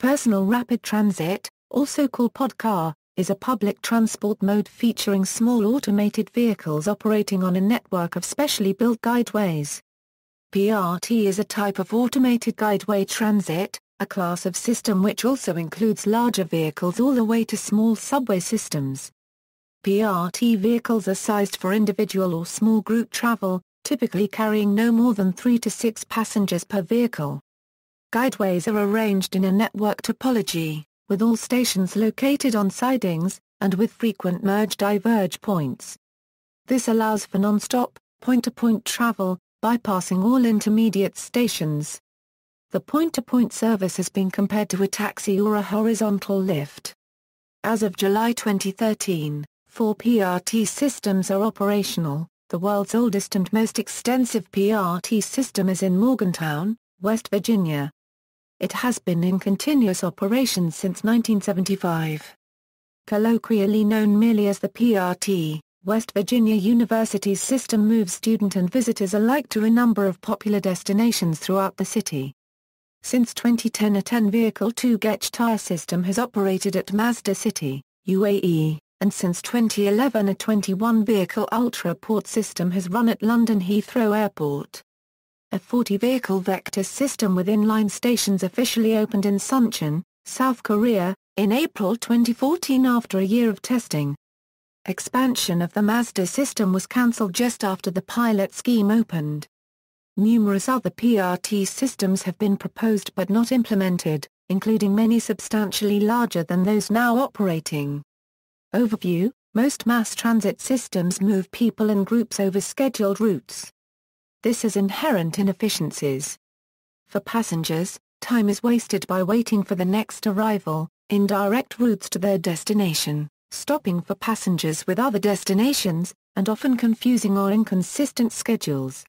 Personal rapid transit, also called podcar, is a public transport mode featuring small automated vehicles operating on a network of specially built guideways. PRT is a type of automated guideway transit, a class of system which also includes larger vehicles all the way to small subway systems. PRT vehicles are sized for individual or small group travel, typically carrying no more than 3 to 6 passengers per vehicle. Guideways are arranged in a network topology, with all stations located on sidings, and with frequent merge-diverge points. This allows for nonstop, point-to-point travel, bypassing all intermediate stations. The point-to-point service has been compared to a taxi or a horizontal lift. As of July 2013, 4 PRT systems are operational. The world's oldest and most extensive PRT system is in Morgantown, West Virginia. It has been in continuous operation since 1975. Colloquially known merely as the PRT, West Virginia University's system moves student and visitors alike to a number of popular destinations throughout the city. Since 2010, a 10-vehicle 2-gauge tire system has operated at Mazda City, UAE, and since 2011 a 21-vehicle ultra-port system has run at London Heathrow Airport. A 40-vehicle vector system with inline stations officially opened in Suncheon, South Korea, in April 2014 after a year of testing. Expansion of the Mazda system was cancelled just after the pilot scheme opened. Numerous other PRT systems have been proposed but not implemented, including many substantially larger than those now operating. Overview: most mass transit systems move people in groups over scheduled routes. This has inherent inefficiencies. For passengers, time is wasted by waiting for the next arrival, indirect routes to their destination, stopping for passengers with other destinations, and often confusing or inconsistent schedules.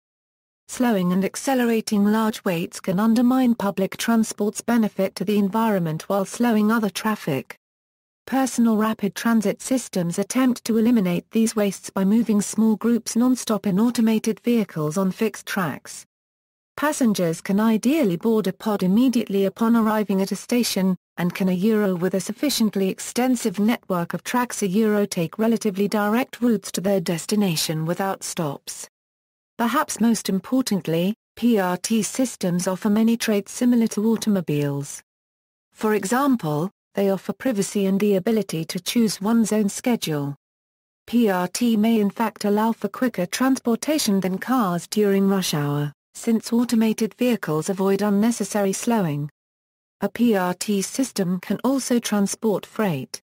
Slowing and accelerating large waits can undermine public transport's benefit to the environment while slowing other traffic. Personal rapid transit systems attempt to eliminate these wastes by moving small groups non-stop in automated vehicles on fixed tracks. Passengers can ideally board a pod immediately upon arriving at a station, and can with a sufficiently extensive network of tracks take relatively direct routes to their destination without stops. Perhaps most importantly, PRT systems offer many traits similar to automobiles. For example, they offer privacy and the ability to choose one's own schedule. PRT may in fact allow for quicker transportation than cars during rush hour, since automated vehicles avoid unnecessary slowing. A PRT system can also transport freight.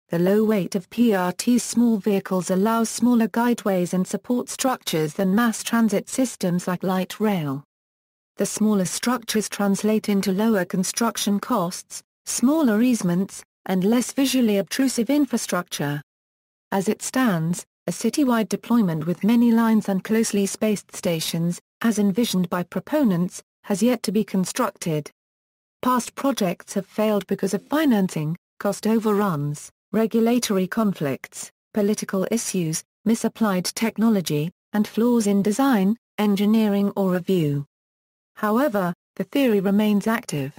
The low weight of PRT's small vehicles allows smaller guideways and support structures than mass transit systems like light rail. The smaller structures translate into lower construction costs, smaller easements, and less visually obtrusive infrastructure. As it stands, a citywide deployment with many lines and closely spaced stations, as envisioned by proponents, has yet to be constructed. Past projects have failed because of financing, cost overruns, regulatory conflicts, political issues, misapplied technology, and flaws in design, engineering or review. However, the theory remains active.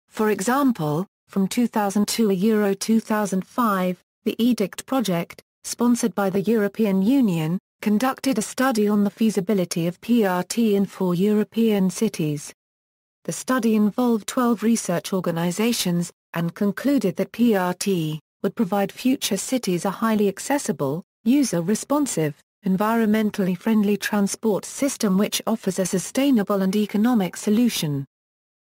For example, from 2002 to 2005, the EDICT project, sponsored by the European Union, conducted a study on the feasibility of PRT in 4 European cities. The study involved 12 research organizations, and concluded that PRT would provide future cities a highly accessible, user-responsive, environmentally friendly transport system which offers a sustainable and economic solution.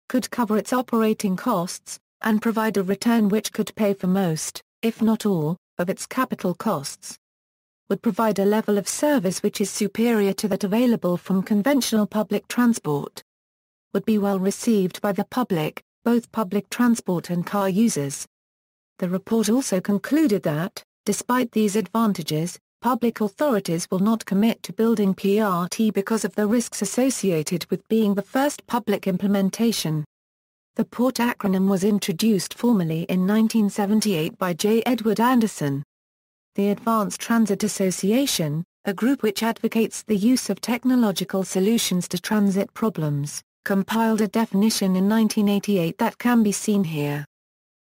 Could cover its operating costs, and provide a return which could pay for most, if not all, of its capital costs. Would provide a level of service which is superior to that available from conventional public transport. Would be well received by the public, both public transport and car users. The report also concluded that, despite these advantages, public authorities will not commit to building PRT because of the risks associated with being the first public implementation. The PORT acronym was introduced formally in 1978 by J. Edward Anderson. The Advanced Transit Association, a group which advocates the use of technological solutions to transit problems, compiled a definition in 1988 that can be seen here.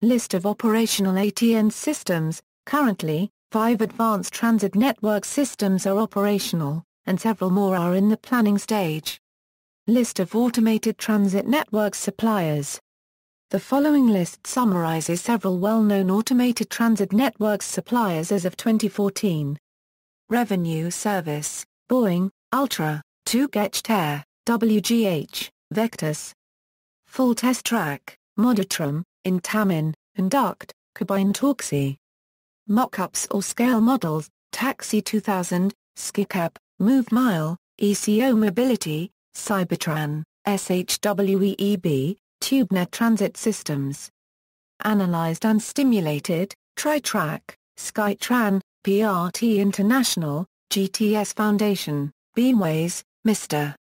List of operational ATN systems. Currently, 5 advanced transit network systems are operational, and several more are in the planning stage. List of automated transit network suppliers. The following list summarizes several well-known automated transit networks suppliers as of 2014. Revenue Service, Boeing, Ultra, 2GetAir, WGH, Vectus. Full Test Track, Moditrum, Intamin, Induct, Cabine Taxi. Mock-ups or scale models, Taxi 2000, Skicab, MoveMile, ECO Mobility, Cybertran, SHWEEB, TubeNet Transit Systems. Analyzed and stimulated, TriTrack, Skytran, PRT International, GTS Foundation, Guideways, Mr.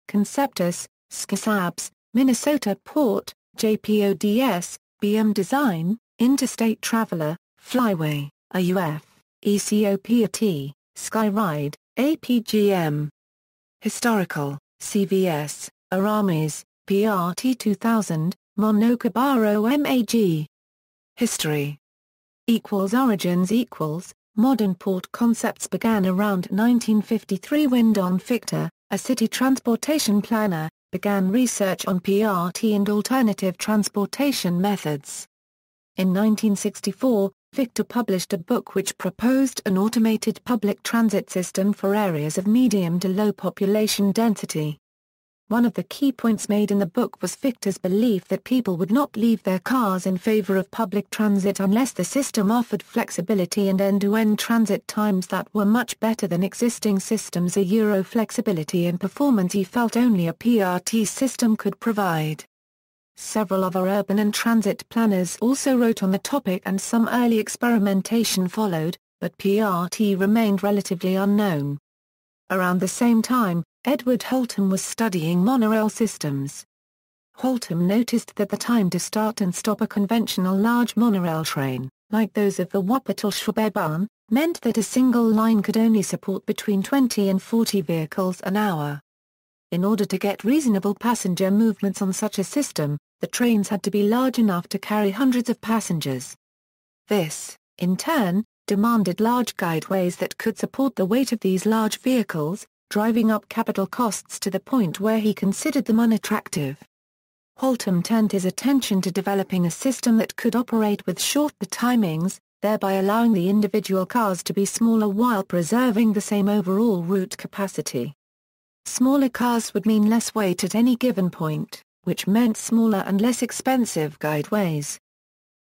Conceptus, SCISABS, Minnesota Port, JPODS, BM Design, Interstate Traveler, Flyway, AUF, ECOPRT, Skyride, APGM. Historical, CVS, Aramis, PRT 2000, Monocabaro MAG. History. Origins. Modern port concepts began around 1953 when Don Fichter, a city transportation planner, began research on PRT and alternative transportation methods. In 1964, Fichter published a book which proposed an automated public transit system for areas of medium to low population density. One of the key points made in the book was Fichter's belief that people would not leave their cars in favor of public transit unless the system offered flexibility and end-to-end transit times that were much better than existing systems. Flexibility and performance he felt only a PRT system could provide. Several other urban and transit planners also wrote on the topic and some early experimentation followed, but PRT remained relatively unknown. Around the same time, Edward Holtham was studying monorail systems. Holtham noticed that the time to start and stop a conventional large monorail train, like those of the Wuppertal-Schwebebahn, meant that a single line could only support between 20 and 40 vehicles an hour. In order to get reasonable passenger movements on such a system, the trains had to be large enough to carry hundreds of passengers. This, in turn, demanded large guideways that could support the weight of these large vehicles, driving up capital costs to the point where he considered them unattractive. Holtham turned his attention to developing a system that could operate with shorter timings, thereby allowing the individual cars to be smaller while preserving the same overall route capacity. Smaller cars would mean less weight at any given point, which meant smaller and less expensive guideways.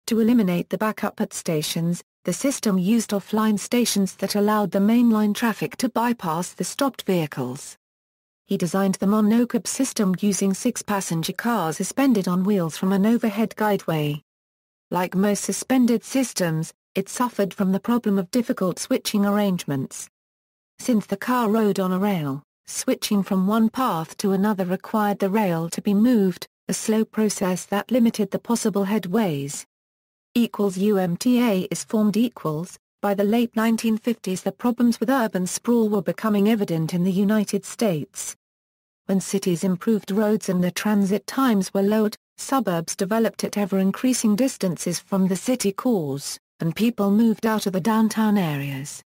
To eliminate the backup at stations, the system used offline stations that allowed the mainline traffic to bypass the stopped vehicles. He designed the monocab system using 6 passenger cars suspended on wheels from an overhead guideway. Like most suspended systems, it suffered from the problem of difficult switching arrangements. Since the car rode on a rail, switching from one path to another required the rail to be moved, a slow process that limited the possible headways. UMTA is formed. By the late 1950s the problems with urban sprawl were becoming evident in the United States. When cities improved roads and the transit times were lowered, suburbs developed at ever-increasing distances from the city cores, and people moved out of the downtown areas.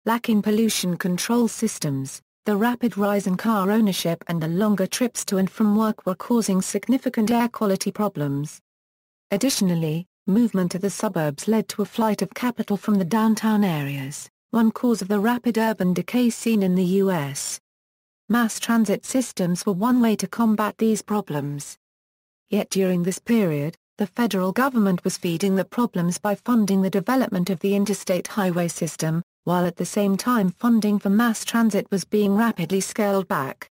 Lacking pollution control systems, the rapid rise in car ownership and the longer trips to and from work were causing significant air quality problems. Additionally, movement to the suburbs led to a flight of capital from the downtown areas, one cause of the rapid urban decay seen in the U.S. Mass transit systems were one way to combat these problems. Yet during this period, the federal government was feeding the problems by funding the development of the interstate highway system, while at the same time funding for mass transit was being rapidly scaled back.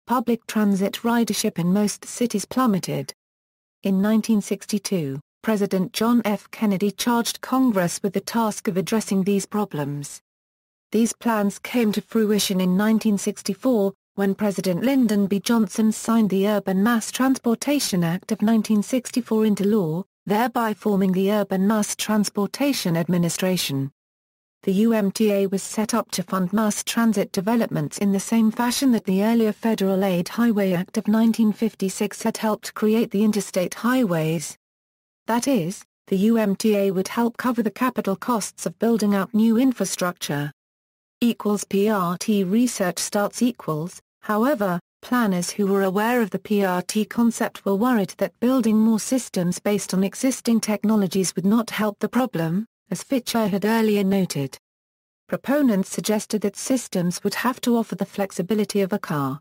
Public transit ridership in most cities plummeted. In 1962, President John F. Kennedy charged Congress with the task of addressing these problems. These plans came to fruition in 1964, when President Lyndon B. Johnson signed the Urban Mass Transportation Act of 1964 into law, thereby forming the Urban Mass Transportation Administration. the UMTA was set up to fund mass transit developments in the same fashion that the earlier Federal Aid Highway Act of 1956 had helped create the interstate highways. That is, the UMTA would help cover the capital costs of building out new infrastructure. PRT research starts equals, however, planners who were aware of the PRT concept were worried that building more systems based on existing technologies would not help the problem, as Fisher had earlier noted. Proponents suggested that systems would have to offer the flexibility of a car.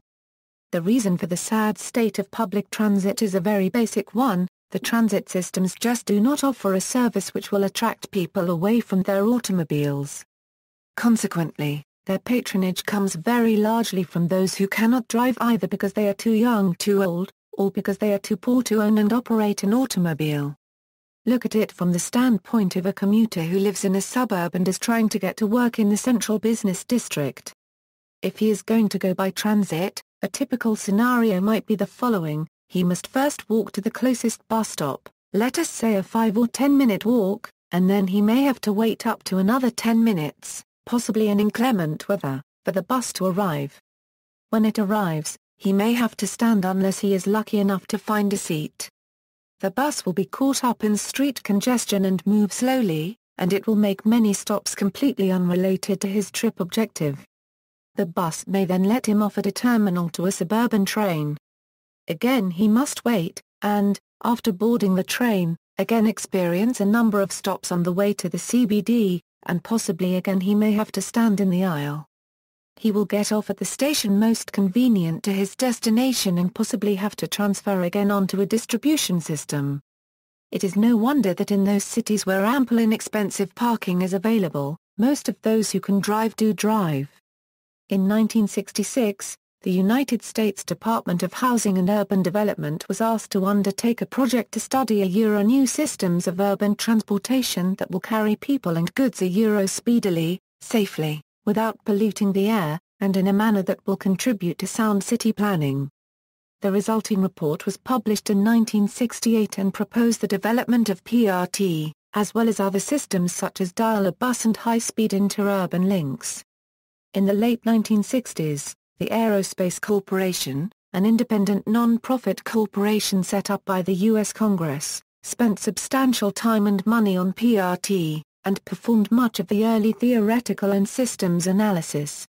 The reason for the sad state of public transit is a very basic one: the transit systems just do not offer a service which will attract people away from their automobiles. Consequently, their patronage comes very largely from those who cannot drive either because they are too young, too old, or because they are too poor to own and operate an automobile. Look at it from the standpoint of a commuter who lives in a suburb and is trying to get to work in the central business district. If he is going to go by transit, a typical scenario might be the following: he must first walk to the closest bus stop, let us say a 5 or 10-minute walk, and then he may have to wait up to another 10 minutes, possibly in inclement weather, for the bus to arrive. When it arrives, he may have to stand unless he is lucky enough to find a seat. The bus will be caught up in street congestion and move slowly, and it will make many stops completely unrelated to his trip objective. The bus may then let him off at a terminal to a suburban train. Again he must wait, and, after boarding the train, again experience a number of stops on the way to the CBD, and possibly again he may have to stand in the aisle. He will get off at the station most convenient to his destination and possibly have to transfer again onto a distribution system. It is no wonder that in those cities where ample inexpensive parking is available, most of those who can drive do drive. In 1966, the United States Department of Housing and Urban Development was asked to undertake a project to study new systems of urban transportation that will carry people and goods speedily, safely, without polluting the air, and in a manner that will contribute to sound city planning. The resulting report was published in 1968 and proposed the development of PRT, as well as other systems such as dial-a-bus and high-speed interurban links. In the late 1960s, the Aerospace Corporation, an independent non-profit corporation set up by the U.S. Congress, spent substantial time and money on PRT, and performed much of the early theoretical and systems analysis.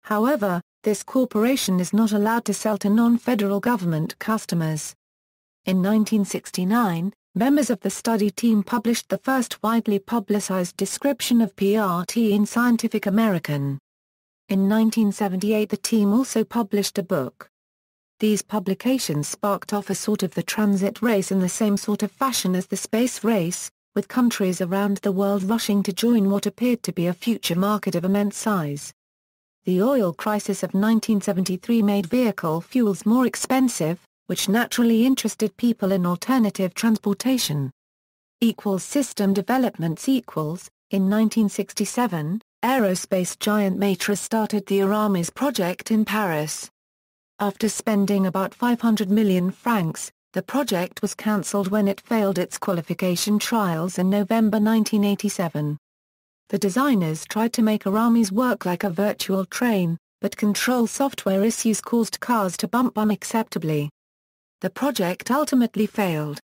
However, this corporation is not allowed to sell to non-federal government customers. In 1969, members of the study team published the first widely publicized description of PRT in Scientific American. In 1978 the team also published a book. These publications sparked off a sort of the transit race in the same sort of fashion as the space race, with countries around the world rushing to join what appeared to be a future market of immense size. The oil crisis of 1973 made vehicle fuels more expensive, which naturally interested people in alternative transportation. System developments in 1967, aerospace giant Matra started the Aramis project in Paris. After spending about 500 million francs, the project was cancelled when it failed its qualification trials in November 1987. The designers tried to make Aramis work like a virtual train, but control software issues caused cars to bump unacceptably. The project ultimately failed.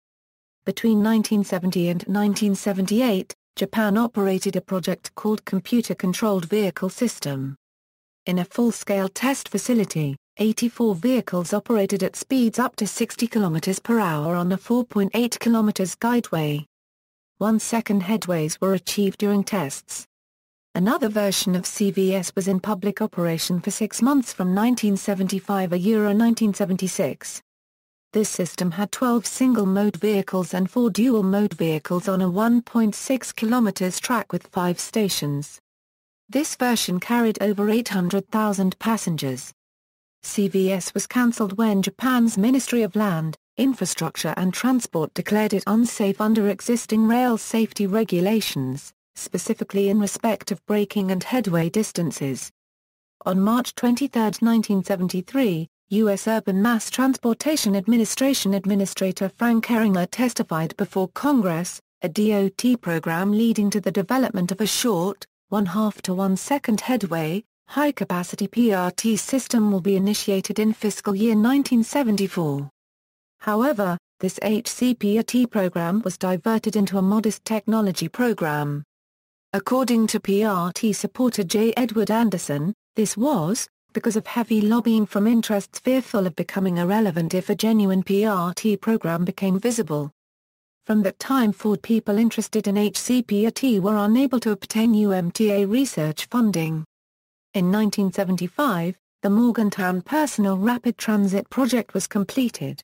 Between 1970 and 1978, Japan operated a project called Computer-Controlled Vehicle System. In a full-scale test facility, 84 vehicles operated at speeds up to 60 km per hour on a 4.8 km guideway. 1-second headways were achieved during tests. Another version of CVS was in public operation for 6 months from 1975 to 1976. This system had 12 single-mode vehicles and 4 dual-mode vehicles on a 1.6 km track with 5 stations. This version carried over 800,000 passengers. CVS was cancelled when Japan's Ministry of Land, Infrastructure and Transport declared it unsafe under existing rail safety regulations, specifically in respect of braking and headway distances. On March 23, 1973, U.S. Urban Mass Transportation Administration Administrator Frank Herringer testified before Congress, a DOT program leading to the development of a short, 1/2 to 1 second headway, high-capacity PRT system will be initiated in fiscal year 1974. However, this HCPRT program was diverted into a modest technology program. According to PRT supporter J. Edward Anderson, this was because of heavy lobbying from interests fearful of becoming irrelevant if a genuine PRT program became visible. From that time forward, people interested in HCPRT were unable to obtain UMTA research funding. In 1975, the Morgantown Personal Rapid Transit Project was completed.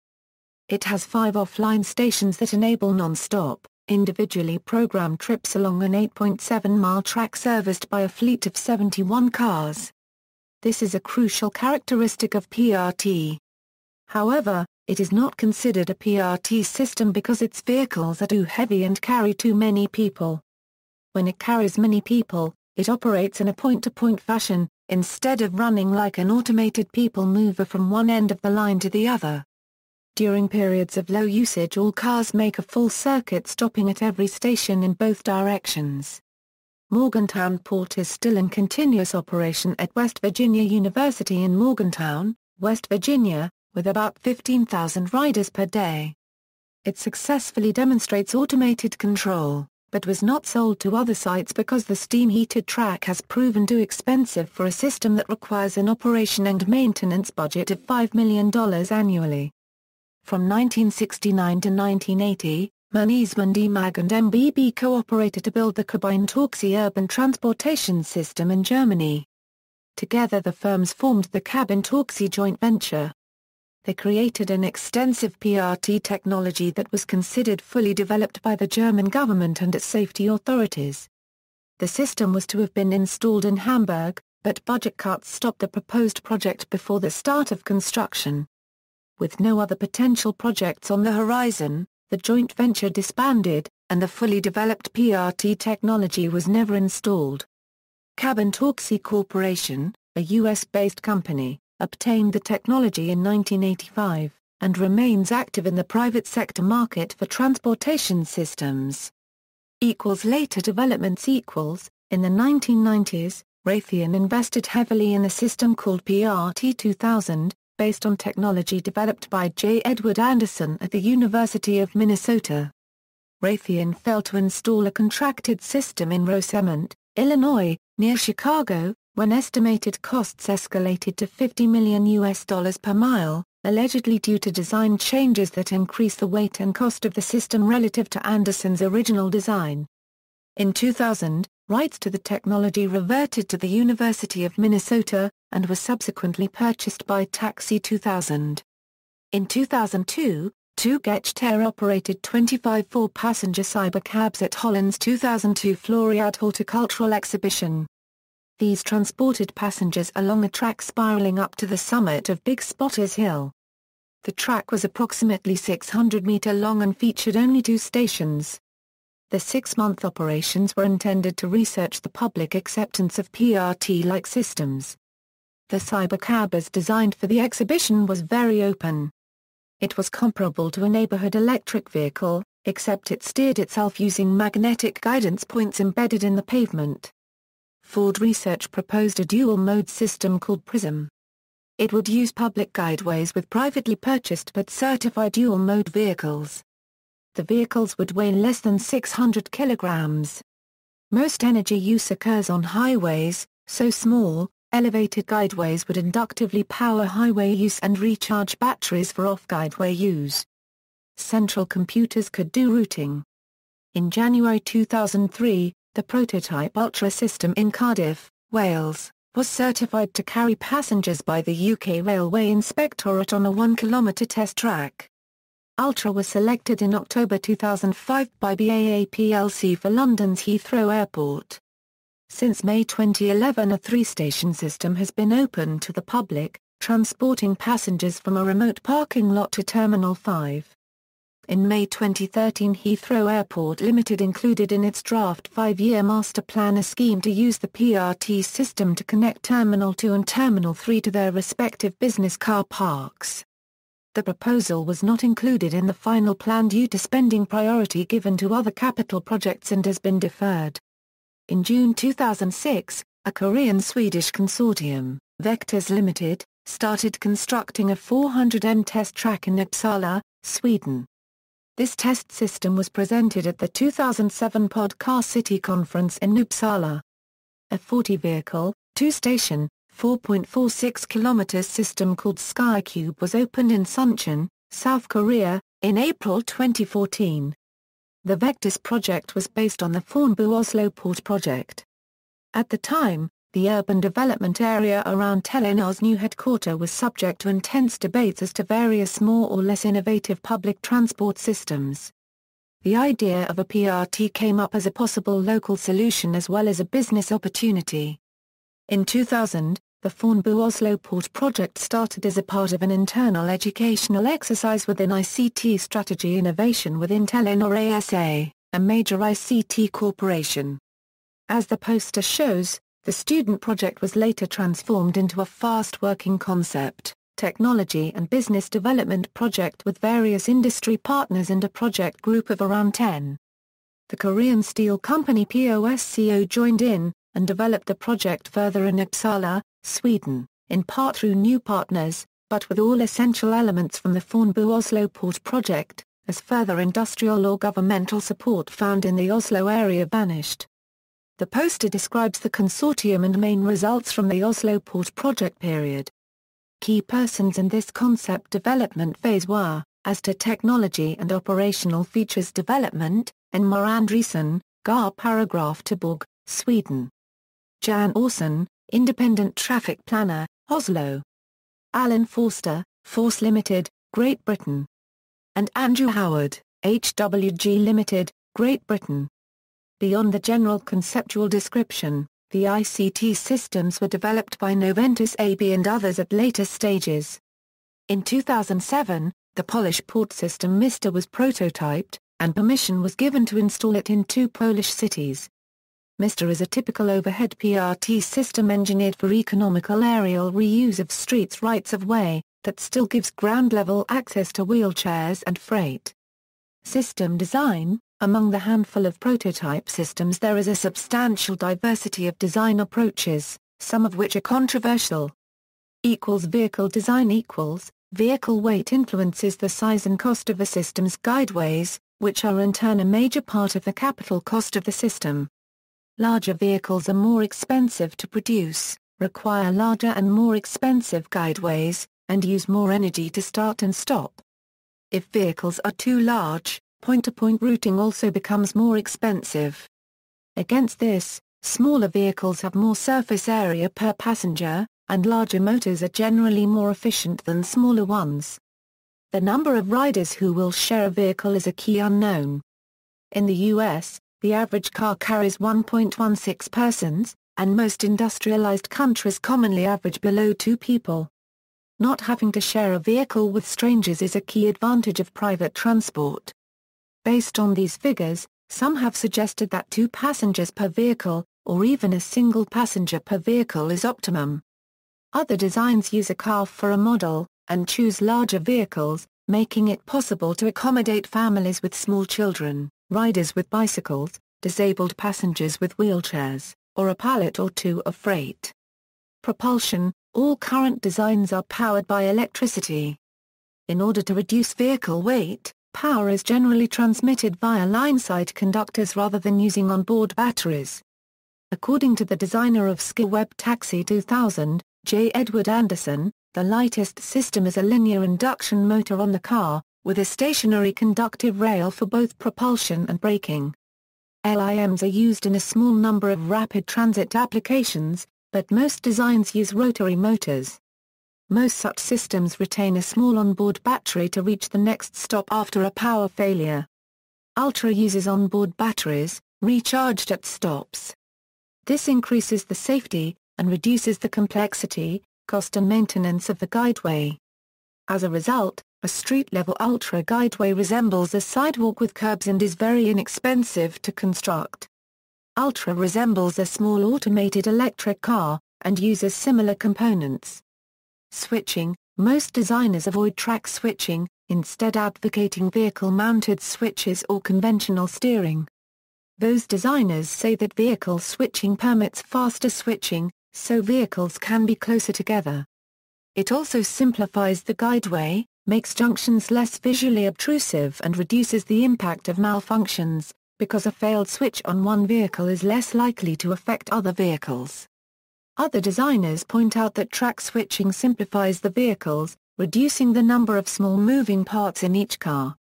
It has 5 offline stations that enable non-stop, individually programmed trips along an 8.7-mile track serviced by a fleet of 71 cars. This is a crucial characteristic of PRT. However, it is not considered a PRT system because its vehicles are too heavy and carry too many people. When it carries many people, it operates in a point-to-point fashion, instead of running like an automated people mover from one end of the line to the other. During periods of low usage, all cars make a full circuit, stopping at every station in both directions. Morgantown Port is still in continuous operation at West Virginia University in Morgantown, West Virginia, with about 15,000 riders per day. It successfully demonstrates automated control, but was not sold to other sites because the steam-heated track has proven too expensive for a system that requires an operation and maintenance budget of $5 million annually. From 1969 to 1980, Mannesmann Demag and MBB cooperated to build the Cabin-Taxi urban transportation system in Germany. Together the firms formed the Cabin-Taxi joint venture. They created an extensive PRT technology that was considered fully developed by the German government and its safety authorities. The system was to have been installed in Hamburg, but budget cuts stopped the proposed project before the start of construction. With no other potential projects on the horizon, the joint venture disbanded, and the fully developed PRT technology was never installed. Cabin-Taxi Corporation, a U.S.-based company, obtained the technology in 1985, and remains active in the private sector market for transportation systems. Later developments. In the 1990s, Raytheon invested heavily in a system called PRT 2000, based on technology developed by J. Edward Anderson at the University of Minnesota. Raytheon failed to install a contracted system in Rosemont, Illinois, near Chicago, when estimated costs escalated to $50 million per mile, allegedly due to design changes that increase the weight and cost of the system relative to Anderson's original design. In 2000, rights to the technology reverted to the University of Minnesota, and was subsequently purchased by Taxi 2000. In 2002, two Gechter-operated 25 four-passenger cybercabs at Holland's 2002 Floriade Horticultural Exhibition. These transported passengers along a track spiraling up to the summit of Big Spotters Hill. The track was approximately 600 meters long and featured only 2 stations. The 6-month operations were intended to research the public acceptance of PRT-like systems. The cybercab as designed for the exhibition was very open. It was comparable to a neighborhood electric vehicle, except it steered itself using magnetic guidance points embedded in the pavement. Ford Research proposed a dual-mode system called Prism. It would use public guideways with privately purchased but certified dual-mode vehicles. The vehicles would weigh less than 600 kilograms. Most energy use occurs on highways, so small, elevated guideways would inductively power highway use and recharge batteries for off-guideway use. Central computers could do routing. In January 2003, the prototype Ultra system in Cardiff, Wales, was certified to carry passengers by the UK Railway Inspectorate on a 1-kilometre test track. Ultra was selected in October 2005 by BAA plc for London's Heathrow Airport. Since May 2011, a 3-station system has been opened to the public, transporting passengers from a remote parking lot to Terminal 5. In May 2013, Heathrow Airport Limited included in its draft 5-year master plan a scheme to use the PRT system to connect Terminal 2 and Terminal 3 to their respective business car parks. The proposal was not included in the final plan due to spending priority given to other capital projects and has been deferred. In June 2006, a Korean-Swedish consortium, Vectors Limited, started constructing a 400m test track in Uppsala, Sweden. This test system was presented at the 2007 Podcar City Conference in Uppsala. A 40-vehicle, 2-station, 4.46 km system called SkyCube was opened in Suncheon, South Korea, in April 2014. The Vectors project was based on the Fornebu-Oslo Port project. At the time, the urban development area around Telenor's new headquarters was subject to intense debates as to various more or less innovative public transport systems. The idea of a PRT came up as a possible local solution as well as a business opportunity. In 2000, the Fornebu-Oslo Port project started as a part of an internal educational exercise within ICT strategy innovation within Telenor ASA, a major ICT corporation. As the poster shows, the student project was later transformed into a fast-working concept, technology and business development project with various industry partners and a project group of around 10. The Korean steel company POSCO joined in, and developed the project further in Uppsala, Sweden, in part through new partners, but with all essential elements from the Fornebu-Oslo Port project, as further industrial or governmental support found in the Oslo area vanished. The poster describes the consortium and main results from the Oslo Port project period. Key persons in this concept development phase were, as to technology and operational features development, Enmar Andresen, GAR Paragraph Tuborg, Sweden. Jan Orson, Independent Traffic Planner, Oslo. Alan Forster, Force Limited, Great Britain. And Andrew Howard, HWG Limited, Great Britain. Beyond the general conceptual description, the ICT systems were developed by Noventus AB and others at later stages. In 2007, the Polish port system MISTA was prototyped, and permission was given to install it in 2 Polish cities. MISTA is a typical overhead PRT system engineered for economical aerial reuse of streets rights-of-way, that still gives ground-level access to wheelchairs and freight. System design. Among the handful of prototype systems there is a substantial diversity of design approaches, some of which are controversial. Vehicle design vehicle weight influences the size and cost of a system's guideways, which are in turn a major part of the capital cost of the system. Larger vehicles are more expensive to produce, require larger and more expensive guideways, and use more energy to start and stop. If vehicles are too large, point-to-point routing also becomes more expensive. Against this, smaller vehicles have more surface area per passenger, and larger motors are generally more efficient than smaller ones. The number of riders who will share a vehicle is a key unknown. In the US, the average car carries 1.16 persons, and most industrialized countries commonly average below 2 people. Not having to share a vehicle with strangers is a key advantage of private transport. Based on these figures, some have suggested that 2 passengers per vehicle, or even a single passenger per vehicle is optimum. Other designs use a car for a model, and choose larger vehicles, making it possible to accommodate families with small children, riders with bicycles, disabled passengers with wheelchairs, or a pallet or 2 of freight. Propulsion. All current designs are powered by electricity. In order to reduce vehicle weight, power is generally transmitted via line-side conductors rather than using onboard batteries. According to the designer of SkyWeb Taxi 2000, J. Edward Anderson, the lightest system is a linear induction motor on the car, with a stationary conductive rail for both propulsion and braking. LIMs are used in a small number of rapid transit applications, but most designs use rotary motors. Most such systems retain a small onboard battery to reach the next stop after a power failure. Ultra uses onboard batteries, recharged at stops. This increases the safety, and reduces the complexity, cost and maintenance of the guideway. As a result, a street-level Ultra guideway resembles a sidewalk with curbs and is very inexpensive to construct. Ultra resembles a small automated electric car, and uses similar components. Switching. Most designers avoid track switching, instead advocating vehicle-mounted switches or conventional steering. Those designers say that vehicle switching permits faster switching, so vehicles can be closer together. It also simplifies the guideway, makes junctions less visually obtrusive and reduces the impact of malfunctions, because a failed switch on one vehicle is less likely to affect other vehicles. Other designers point out that track switching simplifies the vehicles, reducing the number of small moving parts in each car.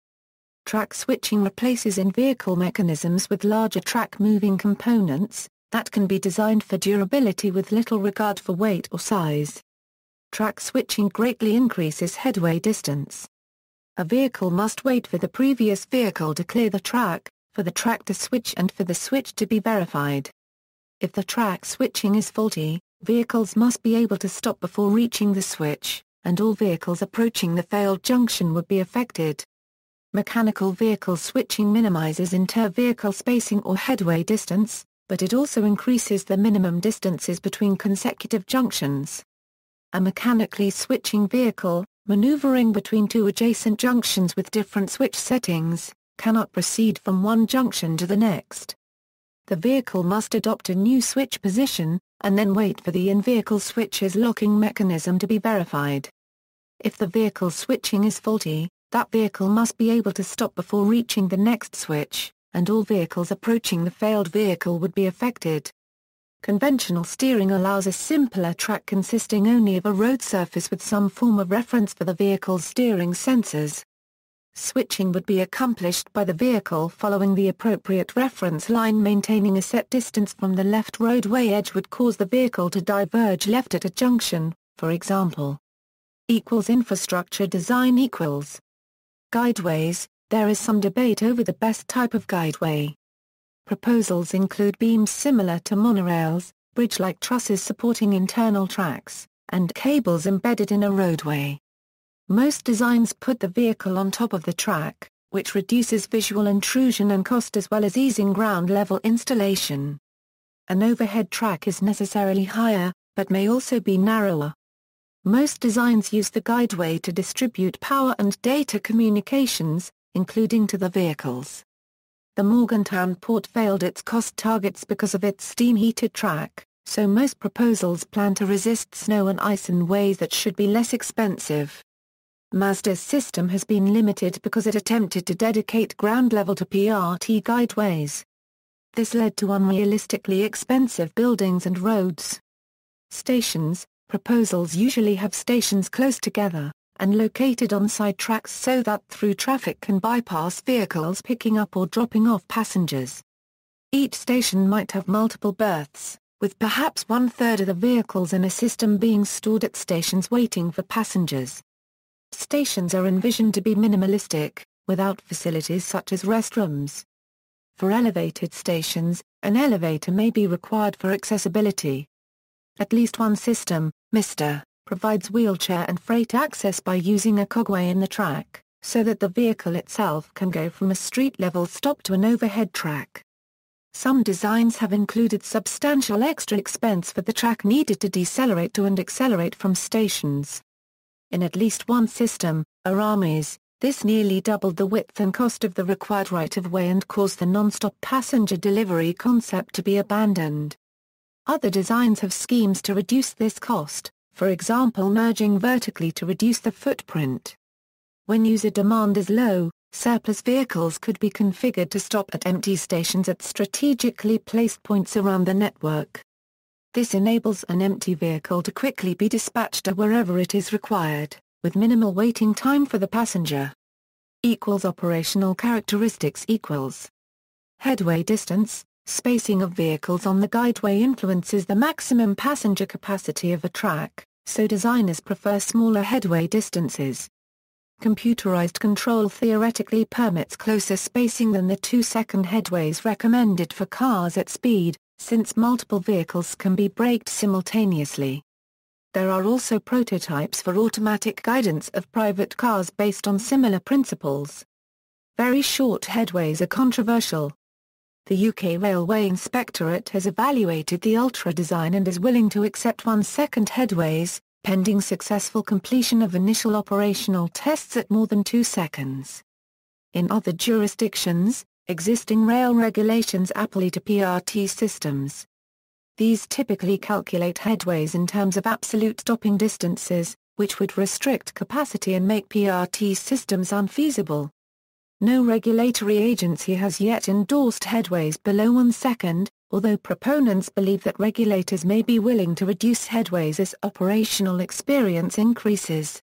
Track switching replaces in-vehicle mechanisms with larger track-moving components that can be designed for durability with little regard for weight or size. Track switching greatly increases headway distance. A vehicle must wait for the previous vehicle to clear the track, for the track to switch and for the switch to be verified. If the track switching is faulty, vehicles must be able to stop before reaching the switch, and all vehicles approaching the failed junction would be affected. Mechanical vehicle switching minimizes inter-vehicle spacing or headway distance, but it also increases the minimum distances between consecutive junctions. A mechanically switching vehicle, maneuvering between two adjacent junctions with different switch settings, cannot proceed from one junction to the next. The vehicle must adopt a new switch position, and then wait for the in-vehicle switch's locking mechanism to be verified. If the vehicle switching is faulty, that vehicle must be able to stop before reaching the next switch, and all vehicles approaching the failed vehicle would be affected. Conventional steering allows a simpler track consisting only of a road surface with some form of reference for the vehicle's steering sensors. Switching would be accomplished by the vehicle following the appropriate reference line. Maintaining a set distance from the left roadway edge would cause the vehicle to diverge left at a junction, for example. Infrastructure design equals guideways. There is some debate over the best type of guideway. Proposals include beams similar to monorails, bridge-like trusses supporting internal tracks, and cables embedded in a roadway. Most designs put the vehicle on top of the track, which reduces visual intrusion and cost as well as easing ground-level installation. An overhead track is necessarily higher, but may also be narrower. Most designs use the guideway to distribute power and data communications, including to the vehicles. The Morgantown port failed its cost targets because of its steam-heated track, so most proposals plan to resist snow and ice in ways that should be less expensive. Mazda's system has been limited because it attempted to dedicate ground level to PRT guideways. This led to unrealistically expensive buildings and roads. Stations. Proposals usually have stations close together, and located on side tracks so that through traffic can bypass vehicles picking up or dropping off passengers. Each station might have multiple berths, with perhaps 1/3 of the vehicles in a system being stored at stations waiting for passengers. Stations are envisioned to be minimalistic, without facilities such as restrooms. For elevated stations, an elevator may be required for accessibility. At least one system, Mr., provides wheelchair and freight access by using a cogway in the track, so that the vehicle itself can go from a street-level stop to an overhead track. Some designs have included substantial extra expense for the track needed to decelerate to and accelerate from stations. In at least one system, Aramis, this nearly doubled the width and cost of the required right-of-way and caused the nonstop passenger delivery concept to be abandoned. Other designs have schemes to reduce this cost, for example merging vertically to reduce the footprint. When user demand is low, surplus vehicles could be configured to stop at empty stations at strategically placed points around the network. This enables an empty vehicle to quickly be dispatched to wherever it is required, with minimal waiting time for the passenger. Operational characteristics equals headway distance. Spacing of vehicles on the guideway influences the maximum passenger capacity of a track, so designers prefer smaller headway distances. Computerized control theoretically permits closer spacing than the 2-second headways recommended for cars at speed, since multiple vehicles can be braked simultaneously. There are also prototypes for automatic guidance of private cars based on similar principles. Very short headways are controversial. The UK Railway Inspectorate has evaluated the Ultra design and is willing to accept 1-second headways, pending successful completion of initial operational tests at more than 2 seconds. In other jurisdictions, Existing rail regulations apply to PRT systems. These typically calculate headways in terms of absolute stopping distances, which would restrict capacity and make PRT systems unfeasible. No regulatory agency has yet endorsed headways below 1 second, although proponents believe that regulators may be willing to reduce headways as operational experience increases.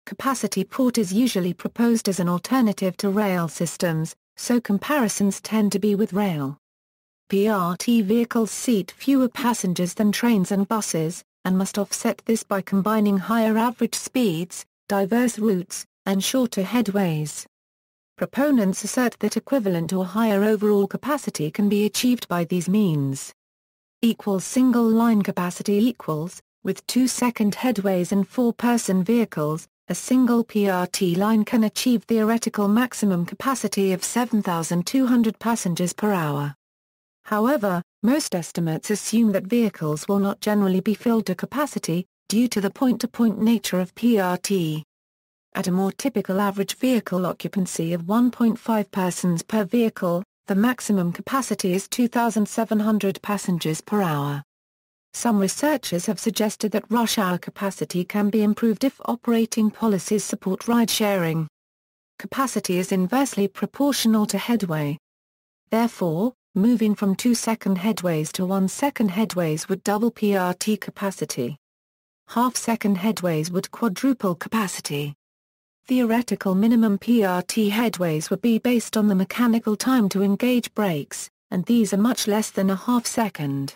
Capacity port is usually proposed as an alternative to rail systems, so comparisons tend to be with rail. PRT vehicles seat fewer passengers than trains and buses, and must offset this by combining higher average speeds, diverse routes, and shorter headways. Proponents assert that equivalent or higher overall capacity can be achieved by these means. Single line capacity with 2-second headways and 4-person vehicles, a single PRT line can achieve theoretical maximum capacity of 7,200 passengers per hour. However, most estimates assume that vehicles will not generally be filled to capacity, due to the point-to-point nature of PRT. At a more typical average vehicle occupancy of 1.5 persons per vehicle, the maximum capacity is 2,700 passengers per hour. Some researchers have suggested that rush hour capacity can be improved if operating policies support ride-sharing. Capacity is inversely proportional to headway. Therefore, moving from 2-second headways to 1-second headways would double PRT capacity. Half-second headways would quadruple capacity. Theoretical minimum PRT headways would be based on the mechanical time to engage brakes, and these are much less than a half-second.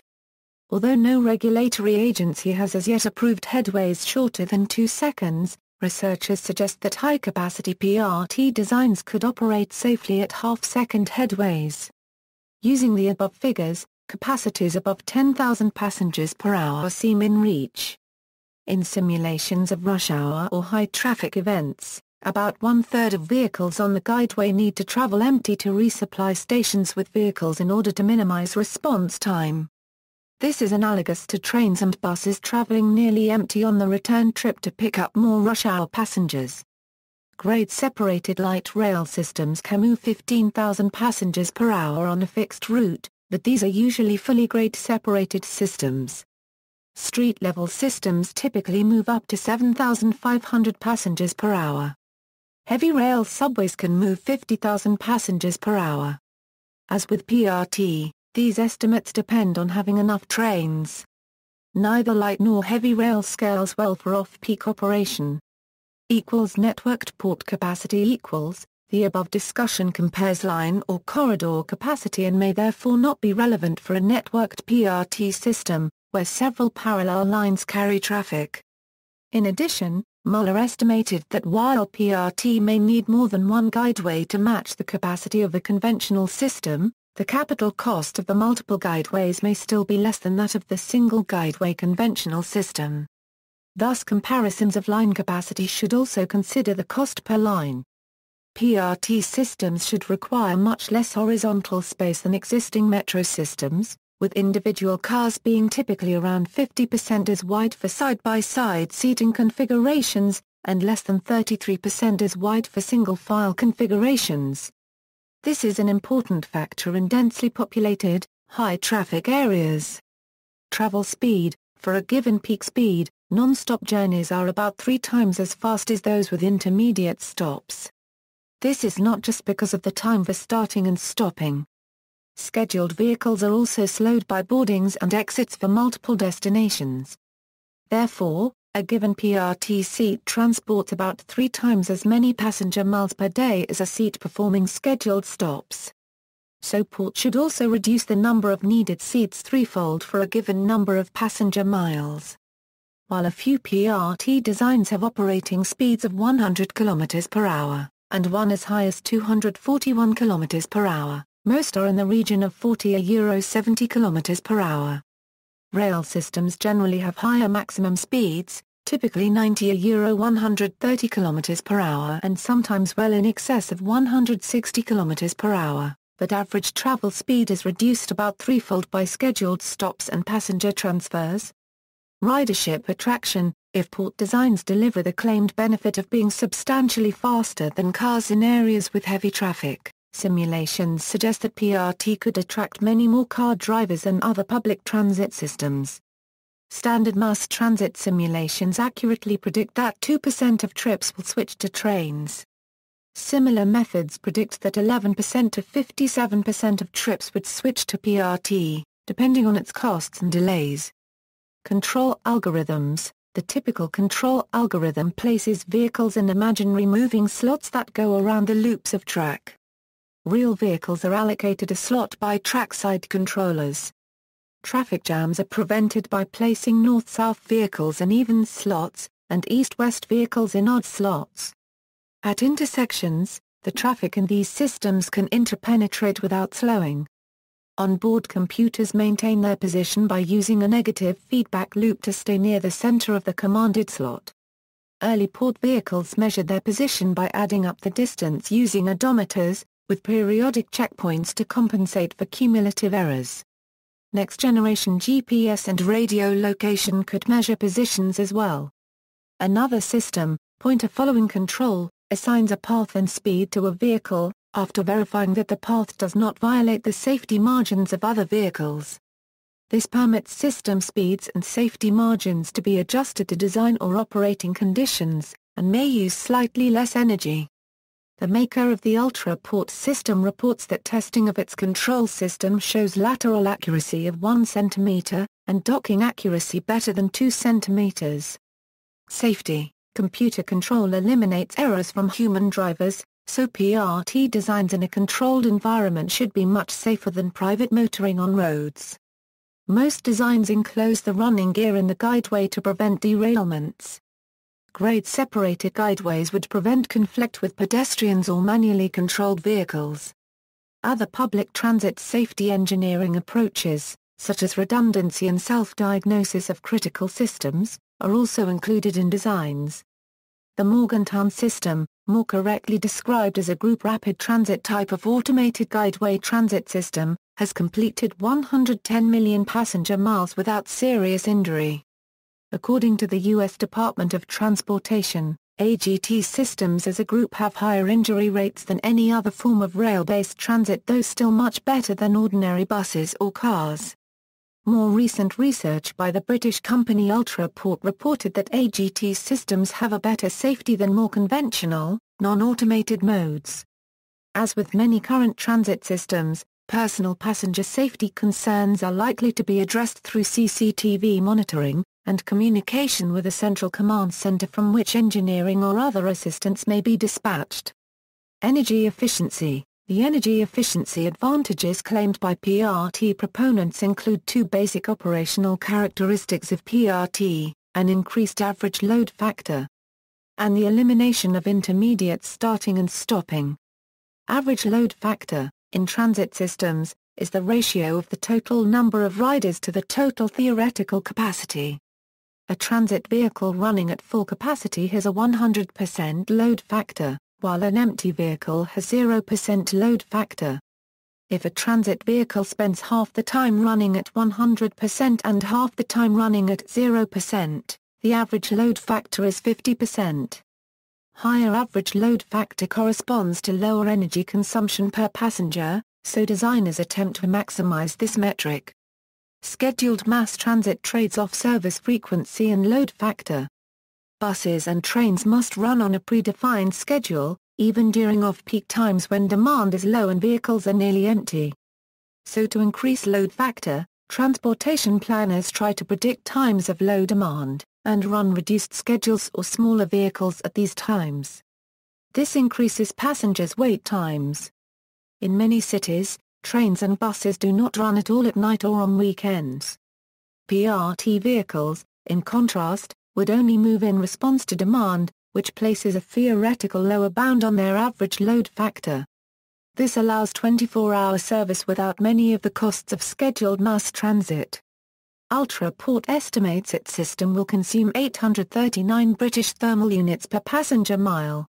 Although no regulatory agency has as yet approved headways shorter than 2 seconds, researchers suggest that high-capacity PRT designs could operate safely at half-second headways. Using the above figures, capacities above 10,000 passengers per hour seem in reach. In simulations of rush hour or high-traffic events, about 1/3 of vehicles on the Guideway need to travel empty to resupply stations with vehicles in order to minimize response time. This is analogous to trains and buses traveling nearly empty on the return trip to pick up more rush-hour passengers. Grade-separated light rail systems can move 15,000 passengers per hour on a fixed route, but these are usually fully grade-separated systems. Street-level systems typically move up to 7,500 passengers per hour. Heavy rail subways can move 50,000 passengers per hour. As with PRT, these estimates depend on having enough trains. Neither light nor heavy rail scales well for off-peak operation. Networked port capacity the above discussion compares line or corridor capacity and may therefore not be relevant for a networked PRT system, where several parallel lines carry traffic. In addition, Muller estimated that while PRT may need more than one guideway to match the capacity of a conventional system, the capital cost of the multiple guideways may still be less than that of the single guideway conventional system. Thus comparisons of line capacity should also consider the cost per line. PRT systems should require much less horizontal space than existing metro systems, with individual cars being typically around 50% as wide for side-by-side seating configurations, and less than 33% as wide for single-file configurations. This is an important factor in densely populated, high-traffic areas. Travel speed: for a given peak speed, nonstop journeys are about 3 times as fast as those with intermediate stops. This is not just because of the time for starting and stopping. Scheduled vehicles are also slowed by boardings and exits for multiple destinations. Therefore, a given PRT seat transports about 3 times as many passenger miles per day as a seat performing scheduled stops. So port should also reduce the number of needed seats threefold for a given number of passenger miles. While a few PRT designs have operating speeds of 100 km per hour, and one as high as 241 km per hour, most are in the region of 40–70 km per hour. Rail systems generally have higher maximum speeds, typically 90–130 km per hour and sometimes well in excess of 160 km per hour, but average travel speed is reduced about threefold by scheduled stops and passenger transfers. Ridership attraction: if port designs deliver the claimed benefit of being substantially faster than cars in areas with heavy traffic, Simulations suggest that PRT could attract many more car drivers than other public transit systems. Standard mass transit simulations accurately predict that 2% of trips will switch to trains. Similar methods predict that 11% to 57% of trips would switch to PRT, depending on its costs and delays. Control algorithms. The typical control algorithm places vehicles in imaginary moving slots that go around the loops of track. Real vehicles are allocated a slot by trackside controllers. Traffic jams are prevented by placing north-south vehicles in even slots, and east-west vehicles in odd slots. At intersections, the traffic in these systems can interpenetrate without slowing. On-board computers maintain their position by using a negative feedback loop to stay near the center of the commanded slot. Early port vehicles measured their position by adding up the distance using odometers, with periodic checkpoints to compensate for cumulative errors. Next-generation GPS and radio location could measure positions as well. Another system, pointer-following control, assigns a path and speed to a vehicle, after verifying that the path does not violate the safety margins of other vehicles. This permits system speeds and safety margins to be adjusted to design or operating conditions, and may use slightly less energy. The maker of the ultra-port system reports that testing of its control system shows lateral accuracy of 1 cm, and docking accuracy better than 2 cm. Safety. Computer control eliminates errors from human drivers, so PRT designs in a controlled environment should be much safer than private motoring on roads. Most designs enclose the running gear in the guideway to prevent derailments. Grade-separated guideways would prevent conflict with pedestrians or manually controlled vehicles. Other public transit safety engineering approaches, such as redundancy and self-diagnosis of critical systems, are also included in designs. The Morgantown system, more correctly described as a group rapid transit type of automated guideway transit system, has completed 110 million passenger miles without serious injury. According to the U.S. Department of Transportation, AGT systems as a group have higher injury rates than any other form of rail-based transit, though still much better than ordinary buses or cars. More recent research by the British company Ultraport reported that AGT systems have a better safety than more conventional, non-automated modes. As with many current transit systems, personal passenger safety concerns are likely to be addressed through CCTV monitoring, and communication with a central command center from which engineering or other assistance may be dispatched. Energy efficiency. The energy efficiency advantages claimed by PRT proponents include two basic operational characteristics of PRT, an increased average load factor, and the elimination of intermediate starting and stopping. Average load factor, in transit systems, is the ratio of the total number of riders to the total theoretical capacity. A transit vehicle running at full capacity has a 100% load factor, while an empty vehicle has 0% load factor. If a transit vehicle spends half the time running at 100% and half the time running at 0%, the average load factor is 50%. Higher average load factor corresponds to lower energy consumption per passenger, so designers attempt to maximize this metric. Scheduled mass transit trades off service frequency and load factor. Buses and trains must run on a predefined schedule, even during off-peak times when demand is low and vehicles are nearly empty. So to increase load factor, transportation planners try to predict times of low demand, and run reduced schedules or smaller vehicles at these times. This increases passengers' wait times. In many cities, trains and buses do not run at all at night or on weekends. PRT vehicles, in contrast, would only move in response to demand, which places a theoretical lower bound on their average load factor. This allows 24-hour service without many of the costs of scheduled mass transit. Ultraport estimates its system will consume 839 British thermal units per passenger mile.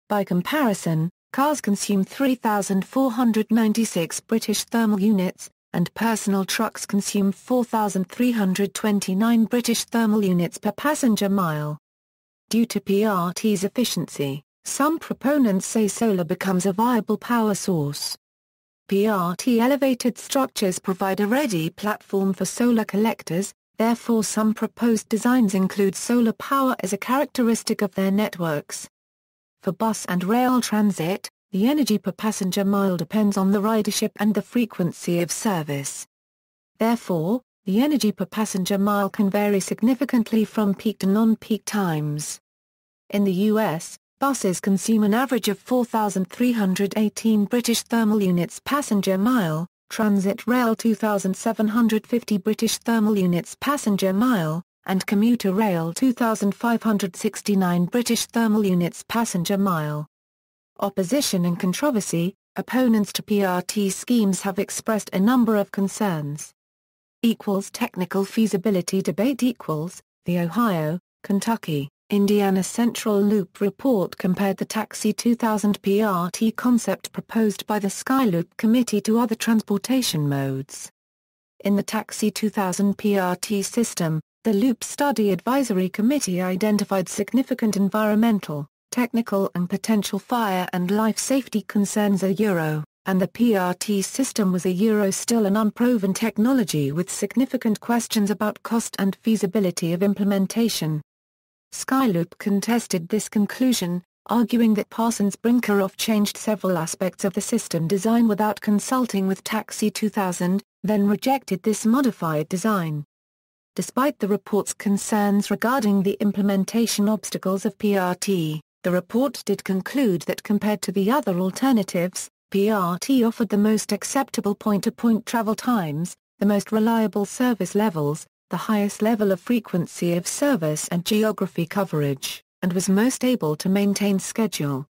By comparison, cars consume 3,496 British thermal units, and personal trucks consume 4,329 British thermal units per passenger mile. Due to PRT's efficiency, Some proponents say solar becomes a viable power source. PRT elevated structures provide a ready platform for solar collectors, therefore some proposed designs include solar power as a characteristic of their networks. For bus and rail transit, the energy per passenger mile depends on the ridership and the frequency of service. Therefore, the energy per passenger mile can vary significantly from peak to non-peak times. In the US, buses consume an average of 4,318 British thermal units passenger mile, transit rail 2,750 British thermal units passenger mile, and commuter rail 2,569 British thermal units passenger mile. Opposition and controversy. Opponents to PRT schemes have expressed a number of concerns. Technical feasibility debate. The Ohio, Kentucky, Indiana Central Loop Report compared the Taxi 2000 PRT concept proposed by the Skyloop Committee to other transportation modes. In the Taxi 2000 PRT system, the Loop Study Advisory Committee identified significant environmental, technical and potential fire and life safety concerns and the PRT system was still an unproven technology with significant questions about cost and feasibility of implementation. Skyloop contested this conclusion, arguing that Parsons Brinckerhoff changed several aspects of the system design without consulting with Taxi 2000, then rejected this modified design. Despite the report's concerns regarding the implementation obstacles of PRT, the report did conclude that compared to the other alternatives, PRT offered the most acceptable point-to-point travel times, the most reliable service levels, the highest level of frequency of service and geography coverage, and was most able to maintain schedule.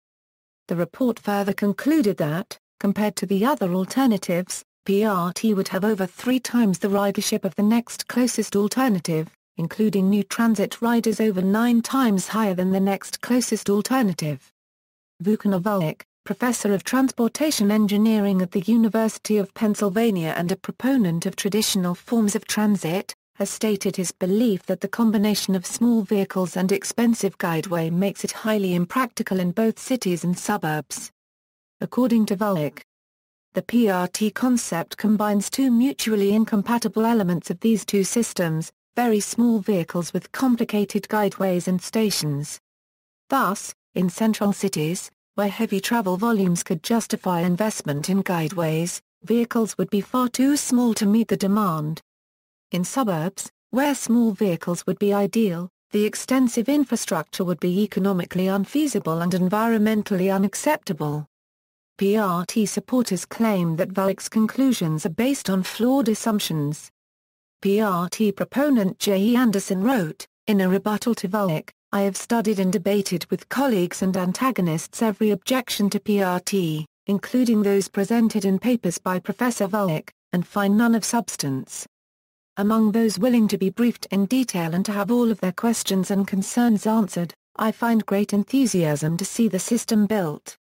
The report further concluded that, compared to the other alternatives, PRT would have over 3 times the ridership of the next closest alternative, including new transit riders over 9 times higher than the next closest alternative. Vukan Avalik, professor of transportation engineering at the University of Pennsylvania and a proponent of traditional forms of transit, has stated his belief that the combination of small vehicles and expensive guideway makes it highly impractical in both cities and suburbs. According to Avalik, the PRT concept combines 2 mutually incompatible elements of these 2 systems, very small vehicles with complicated guideways and stations. Thus, in central cities, where heavy travel volumes could justify investment in guideways, vehicles would be far too small to meet the demand. In suburbs, where small vehicles would be ideal, the extensive infrastructure would be economically unfeasible and environmentally unacceptable. PRT supporters claim that Avalik's conclusions are based on flawed assumptions. PRT proponent J. E. Anderson wrote, in a rebuttal to Avalik, "I have studied and debated with colleagues and antagonists every objection to PRT, including those presented in papers by Professor Avalik, and find none of substance. Among those willing to be briefed in detail and to have all of their questions and concerns answered, I find great enthusiasm to see the system built."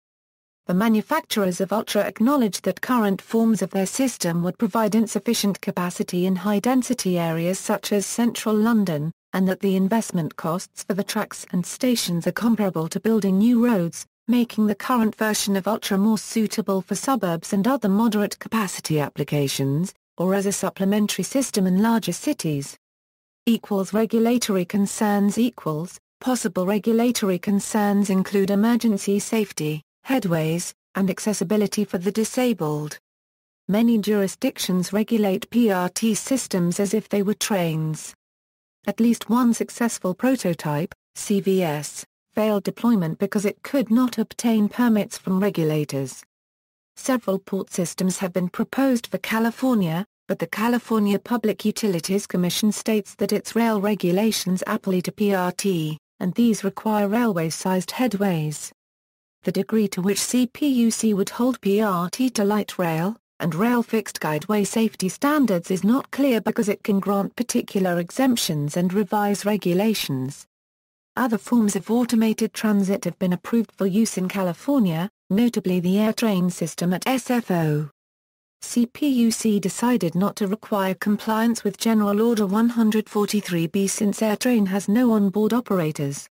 The manufacturers of Ultra acknowledged that current forms of their system would provide insufficient capacity in high-density areas such as central London, and that the investment costs for the tracks and stations are comparable to building new roads, making the current version of Ultra more suitable for suburbs and other moderate capacity applications, or as a supplementary system in larger cities. Regulatory concerns. Possible regulatory concerns include emergency safety, headways, and accessibility for the disabled. Many jurisdictions regulate PRT systems as if they were trains. At least one successful prototype, CVS, failed deployment because it could not obtain permits from regulators. Several port systems have been proposed for California, but the California Public Utilities Commission states that its rail regulations apply to PRT, and these require railway-sized headways. The degree to which CPUC would hold PRT to light rail, and rail fixed guideway safety standards is not clear because it can grant particular exemptions and revise regulations. Other forms of automated transit have been approved for use in California, notably the AirTrain system at SFO. CPUC decided not to require compliance with General Order 143B since AirTrain has no onboard operators.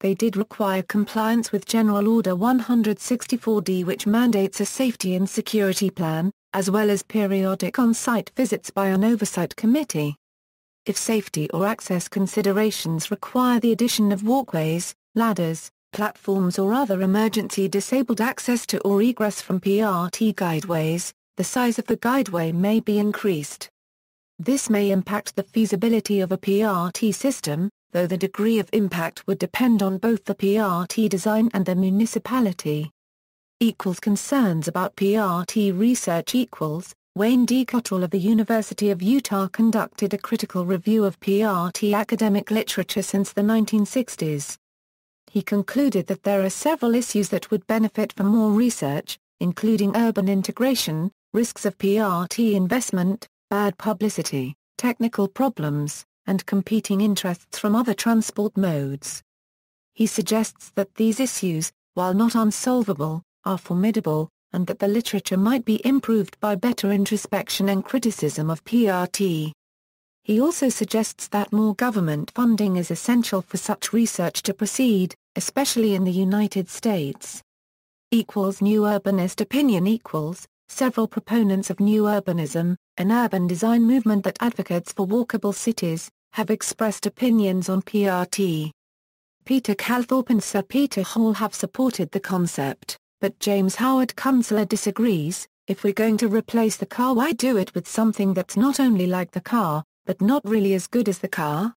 They did require compliance with General Order 164D, which mandates a safety and security plan, as well as periodic on-site visits by an oversight committee. If safety or access considerations require the addition of walkways, ladders, platforms or other emergency disabled access to or egress from PRT guideways, the size of the guideway may be increased. This may impact the feasibility of a PRT system, though the degree of impact would depend on both the PRT design and the municipality. Concerns about PRT research. Wayne D. Cottrell of the University of Utah conducted a critical review of PRT academic literature since the 1960s. He concluded that there are several issues that would benefit from more research, including urban integration, risks of PRT investment, bad publicity, technical problems, and competing interests from other transport modes. He suggests that these issues, while not unsolvable, are formidable, and that the literature might be improved by better introspection and criticism of PRT. He also suggests that more government funding is essential for such research to proceed, especially in the United States. New urbanist opinion. Several proponents of new urbanism, an urban design movement that advocates for walkable cities, have expressed opinions on PRT. Peter Calthorpe and Sir Peter Hall have supported the concept, but James Howard Kunstler disagrees. If we're going to replace the car, why do it with something that's not only like the car, but not really as good as the car?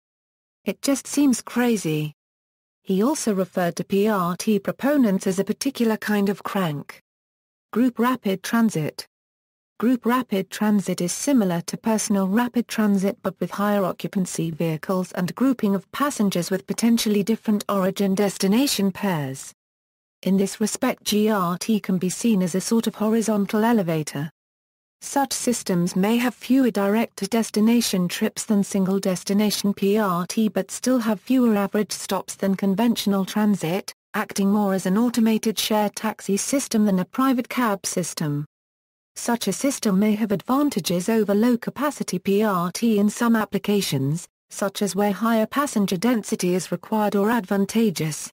It just seems crazy. He also referred to PRT proponents as a particular kind of crank. Group rapid transit. Group rapid transit is similar to personal rapid transit but with higher occupancy vehicles and grouping of passengers with potentially different origin-destination pairs. In this respect, GRT can be seen as a sort of horizontal elevator. Such systems may have fewer direct-to-destination trips than single-destination PRT but still have fewer average stops than conventional transit, acting more as an automated shared taxi system than a private cab system. Such a system may have advantages over low-capacity PRT in some applications, such as where higher passenger density is required or advantageous.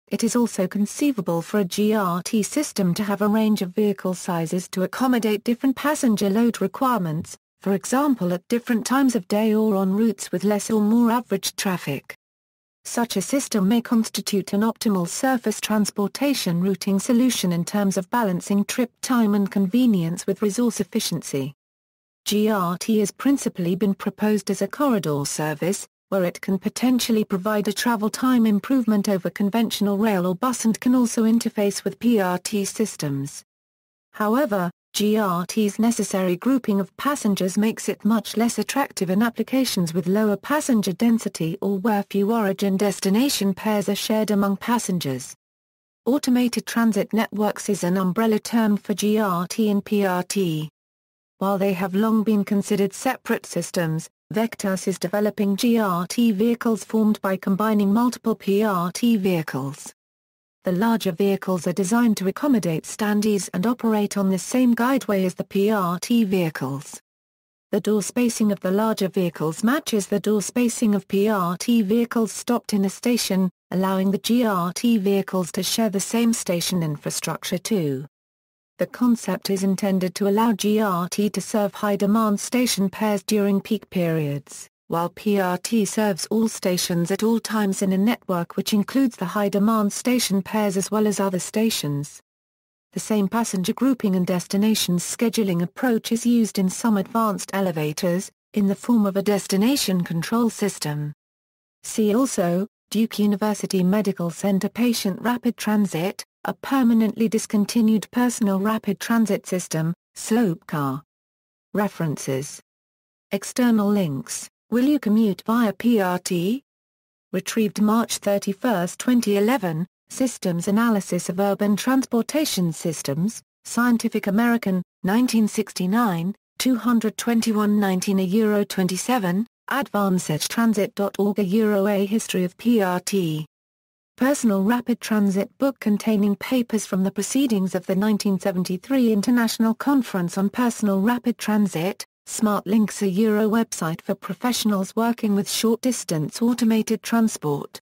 It is also conceivable for a GRT system to have a range of vehicle sizes to accommodate different passenger load requirements, for example at different times of day or on routes with less or more average traffic. Such a system may constitute an optimal surface transportation routing solution in terms of balancing trip time and convenience with resource efficiency. GRT has principally been proposed as a corridor service, where it can potentially provide a travel time improvement over conventional rail or bus and can also interface with PRT systems. However, GRT's necessary grouping of passengers makes it much less attractive in applications with lower passenger density or where few origin-destination pairs are shared among passengers. Automated transit networks is an umbrella term for GRT and PRT. While they have long been considered separate systems, Vectas is developing GRT vehicles formed by combining multiple PRT vehicles. The larger vehicles are designed to accommodate standees and operate on the same guideway as the PRT vehicles. The door spacing of the larger vehicles matches the door spacing of PRT vehicles stopped in a station, allowing the GRT vehicles to share the same station infrastructure too. The concept is intended to allow GRT to serve high-demand station pairs during peak periods, while PRT serves all stations at all times in a network which includes the high-demand station pairs as well as other stations. The same passenger grouping and destination scheduling approach is used in some advanced elevators, in the form of a destination control system. See also, Duke University Medical Center Patient Rapid Transit, a permanently discontinued personal rapid transit system, Slope Car. References. External links. Will you commute via PRT? Retrieved March 31, 2011, Systems Analysis of Urban Transportation Systems, Scientific American, 1969, 221-19 €27, advancedtransit.org A History of PRT. Personal Rapid Transit book containing papers from the proceedings of the 1973 International Conference on Personal Rapid Transit, Smart Links a website for professionals working with short-distance automated transport.